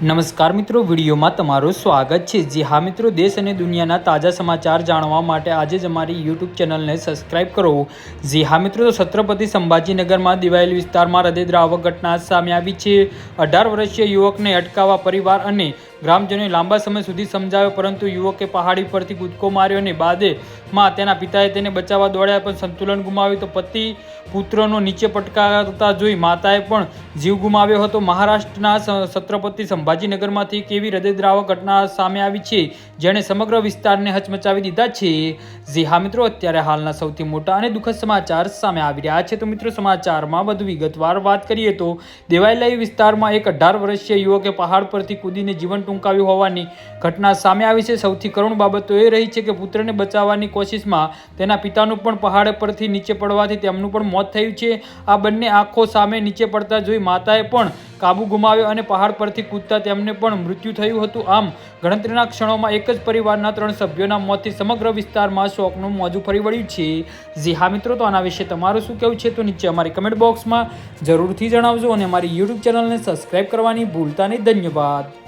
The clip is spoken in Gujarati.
નમસ્કાર મિત્રો, વિડીયોમાં તમારું સ્વાગત છે। જી હા મિત્રો, દેશ અને દુનિયાના તાજા સમાચાર જાણવા માટે આજે જ અમારી યુટ્યુબ ચેનલને સબસ્ક્રાઇબ કરો। જી હા મિત્રો, તો છત્રપતિ સંભાજીનગરમાં દિવાયેલ વિસ્તારમાં હૃદયદ્રાવક ઘટના સામે આવી છે। 18 વર્ષીય યુવકને અટકાવવા પરિવાર અને ગ્રામજનોએ લાંબા સમય સુધી સમજાવ્યો, પરંતુ યુવકે પહાડી પરથી કૂદકો માર્યો અને બાદમાં તેના પિતાએ તેને બચાવવા દોડ્યા પણ સંતુલન ગુમાવ્યું તો પતિ પુત્રનો નીચે પટકાતા જોઈ માતાએ પણ જીવ ગુમાવ્યો હતો। મહારાષ્ટ્રના છત્રપતિ સંભાજીનગરમાંથી એક એવી હૃદયદ્રાવક ઘટના સામે આવી છે જેણે સમગ્ર વિસ્તારને હચમચાવી દીધા છે। જી હા મિત્રો, અત્યારે હાલના સૌથી મોટા અને દુઃખદ સમાચાર સામે આવી રહ્યા છે। તો મિત્રો, સમાચારમાં વધુ વિગતવાર વાત કરીએ તો દેવાયેલા વિસ્તારમાં એક 18 વર્ષીય યુવકે પહાડ પરથી કૂદીને જીવન ટૂંકાવ્યું હોવાની ઘટના સામે આવી છે। સૌથી કરુણ બાબત તો એ રહી છે કે પુત્રને બચાવવાની કોશિશમાં તેના પિતાનું પણ પહાડ પરથી નીચે પડવાથી તેમનું પણ મોત થયું છે। આ બંને આંખો સામે નીચે પડતા જોઈ માતાએ પણ કાબુ ગુમાવ્યો અને પહાડ પરથી કૂદતા તેમને પણ મૃત્યુ થયું હતું। આમ ગણતરીના ક્ષણોમાં એક જ પરિવારના 3 સભ્યોના મોતથી સમગ્ર વિસ્તારમાં શોકનું મોજું ફરી વળ્યું છે। જી હા મિત્રો, તો આના વિશે તમારું શું કહેવું છે તો નીચે અમારી કમેન્ટ બોક્સમાં જરૂરથી જણાવજો અને અમારી યુટ્યુબ ચેનલને સબસ્ક્રાઇબ કરવાની ભૂલતા નહીં। ધન્યવાદ।